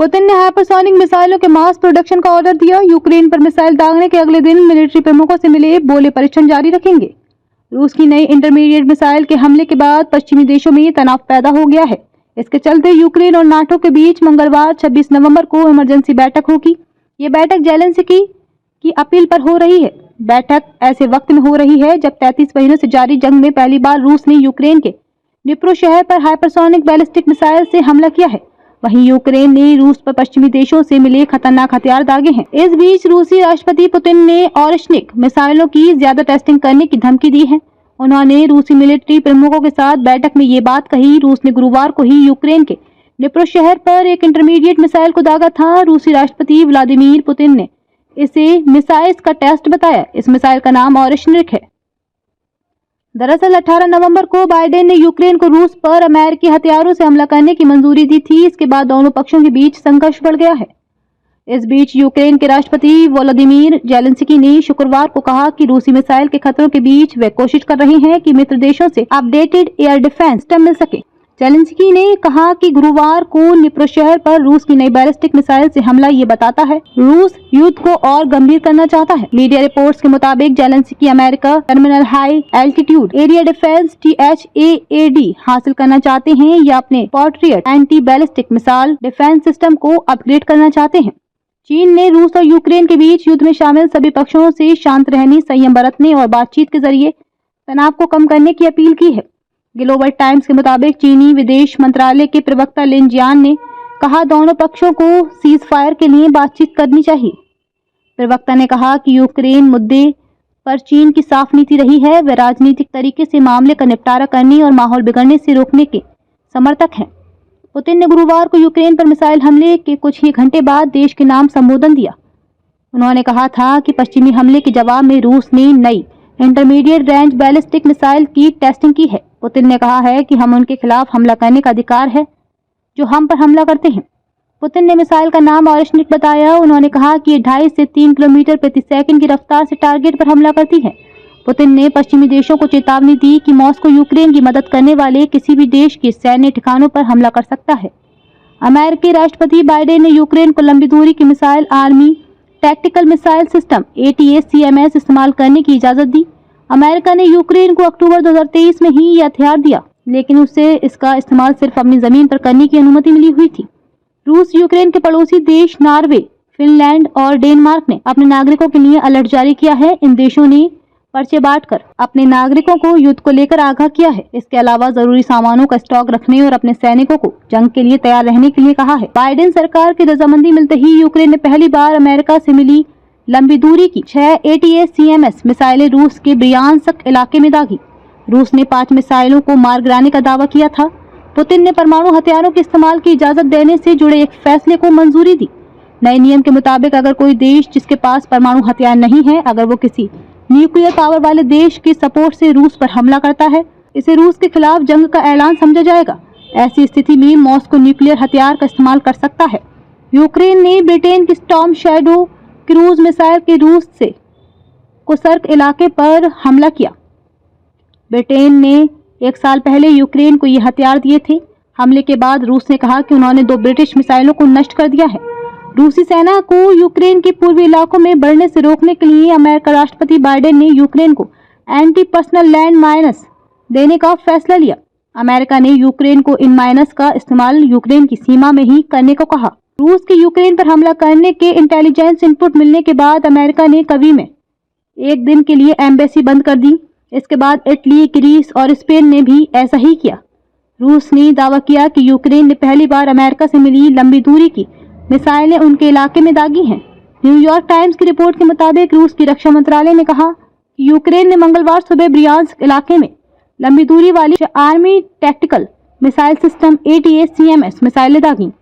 Putin ने hypersonic मिसाइलों के मास प्रोडक्शन का ऑर्डर दिया। यूक्रेन पर मिसाइल दागने के अगले दिन मिलिट्री प्रमुखों से मिले, बोले परीक्षण जारी रखेंगे। रूस की नई इंटरमीडिएट मिसाइल के हमले के बाद पश्चिमी देशों में तनाव पैदा हो गया है। इसके चलते यूक्रेन और नाटो के बीच मंगलवार 26 नवंबर को इमरजेंसी बैठक होगी। ये बैठक जेलेंस्की की अपील पर हो रही है। बैठक ऐसे वक्त में हो रही है जब 33 महीनों से जारी जंग में पहली बार रूस ने यूक्रेन के डिप्रो शहर पर हाइपरसोनिक बैलिस्टिक मिसाइल से हमला किया है। वहीं यूक्रेन ने रूस पर पश्चिमी देशों से मिले खतरनाक हथियार दागे हैं। इस बीच रूसी राष्ट्रपति पुतिन ने ऑरिशनिक मिसाइलों की ज्यादा टेस्टिंग करने की धमकी दी है। उन्होंने रूसी मिलिट्री प्रमुखों के साथ बैठक में ये बात कही। रूस ने गुरुवार को ही यूक्रेन के डिप्रो शहर पर एक इंटरमीडिएट मिसाइल को दागा था। रूसी राष्ट्रपति व्लादिमीर पुतिन ने इसे मिसाइल्स का टेस्ट बताया। इस मिसाइल का नाम ऑरिशनिक है। दरअसल 18 नवंबर को बाइडेन ने यूक्रेन को रूस पर अमेरिकी हथियारों से हमला करने की मंजूरी दी थी। इसके बाद दोनों पक्षों के बीच संघर्ष बढ़ गया है। इस बीच यूक्रेन के राष्ट्रपति वोलोदिमीर जेलेंस्की ने शुक्रवार को कहा कि रूसी मिसाइल के खतरों के बीच वे कोशिश कर रहे हैं कि मित्र देशों से अपडेटेड एयर डिफेंस सिस्टम मिल सके। जेलेंस्की ने कहा कि गुरुवार को डिप्रो शहर पर रूस की नई बैलिस्टिक मिसाइल से हमला ये बताता है रूस युद्ध को और गंभीर करना चाहता है। मीडिया रिपोर्ट्स के मुताबिक Zelensky America terminal high altitude area defence THAAD हासिल करना चाहते हैं या अपने patriot anti ballistic missile defence system को अपग्रेड करना चाहते हैं। चीन ने रूस और यूक्रेन के बीच युद्ध में शामिल सभी पक्षों से शांत रहने, संयम बरतने और बातचीत के जरिए तनाव को कम करने की अपील की है। ग्लोबल टाइम्स के मुताबिक चीनी विदेश मंत्रालय के प्रवक्ता लिन जियान ने कहा दोनों पक्षों को सीज फायर के लिए बातचीत करनी चाहिए। प्रवक्ता ने कहा कि यूक्रेन मुद्दे पर चीन की साफ नीति रही है। वे राजनीतिक तरीके से मामले का निपटारा करने और माहौल बिगड़ने से रोकने के समर्थक हैं। पुतिन ने गुरुवार को यूक्रेन पर मिसाइल हमले के कुछ ही घंटे बाद देश के नाम संबोधन दिया। उन्होंने कहा था कि पश्चिमी हमले के जवाब में रूस ने नई इंटरमीडिएट रेंज बैलिस्टिक मिसाइल की टेस्टिंग की है। पुतिन ने कहा है कि हम उनके खिलाफ हमला करने का अधिकार है जो हम पर हमला करते हैं। पुतिन ने मिसाइल का नाम ऑरिशनिक बताया। उन्होंने कहा कि ये 2.5 से 3 किलोमीटर प्रति सेकंड की रफ्तार से टारगेट पर हमला करती है। पुतिन ने पश्चिमी देशों को चेतावनी दी कि मॉस्को यूक्रेन की मदद करने वाले किसी भी देश के सैन्य ठिकानों पर हमला कर सकता है। अमेरिकी राष्ट्रपति बाइडेन ने यूक्रेन को लंबी दूरी की missile army tactical missile system ATACMS इस्तेमाल करने की इजाजत दी। अमेरिका ने यूक्रेन को अक्टूबर 2023 में ही यह हथियार दिया, लेकिन उसे इसका इस्तेमाल सिर्फ अपनी जमीन पर करने की अनुमति मिली हुई थी। रूस यूक्रेन के पड़ोसी देश नॉर्वे, फिनलैंड और डेनमार्क ने अपने नागरिकों के लिए अलर्ट जारी किया है। इन देशों ने पर्चे बांटकर अपने नागरिकों को युद्ध को लेकर आगाह किया है। इसके अलावा जरूरी सामानों का स्टॉक रखने और अपने सैनिकों को जंग के लिए तैयार रहने के लिए कहा है। बाइडेन सरकार की रजामंदी मिलते ही यूक्रेन ने पहली बार अमेरिका से मिली लंबी दूरी की 6 ATACMS मिसाइलें रूस के ब्रियांस्क इलाके में दागी। रूस ने 5 मिसाइलों को मार गिराने का दावा किया था। पुतिन ने परमाणु हथियारों के इस्तेमाल की इजाजत देने से जुड़े एक फैसले को मंजूरी दी। नए नियम के मुताबिक अगर कोई देश जिसके पास परमाणु हथियार नहीं है, अगर वो किसी न्यूक्लियर पावर वाले देश के सपोर्ट से रूस पर हमला करता है, इसे रूस के खिलाफ जंग का ऐलान समझा जाएगा। ऐसी स्थिति में मॉस्को न्यूक्लियर हथियार का इस्तेमाल कर सकता है। यूक्रेन ने ब्रिटेन की स्टॉर्म शैडो क्रूज मिसाइल के रूस से कुर्स्क इलाके पर हमला किया। ब्रिटेन ने 1 साल पहले यूक्रेन को ये हथियार दिए थे। हमले के बाद रूस ने कहा कि उन्होंने 2 ब्रिटिश मिसाइलों को नष्ट कर दिया है। रूसी सेना को यूक्रेन के पूर्वी इलाकों में बढ़ने से रोकने के लिए अमेरिका राष्ट्रपति बाइडेन ने यूक्रेन को एंटी पर्सनल लैंड माइन्स देने का फैसला लिया। अमेरिका ने यूक्रेन को इन माइन्स का इस्तेमाल यूक्रेन की सीमा में ही करने को कहा। रूस के यूक्रेन पर हमला करने के इंटेलिजेंस इनपुट मिलने के बाद अमेरिका ने कवी में 1 दिन के लिए एम्बेसी बंद कर दी। इसके बाद इटली, ग्रीस और स्पेन ने भी ऐसा ही किया। रूस ने दावा किया कि यूक्रेन ने पहली बार अमेरिका से मिली लंबी दूरी की मिसाइलें उनके इलाके में दागी हैं। न्यूयॉर्क टाइम्स की रिपोर्ट के मुताबिक रूस की रक्षा मंत्रालय ने कहा कि यूक्रेन ने मंगलवार सुबह ब्रियांस्क इलाके में लंबी दूरी वाली army tactical missile system ATACMS मिसाइलें दागी।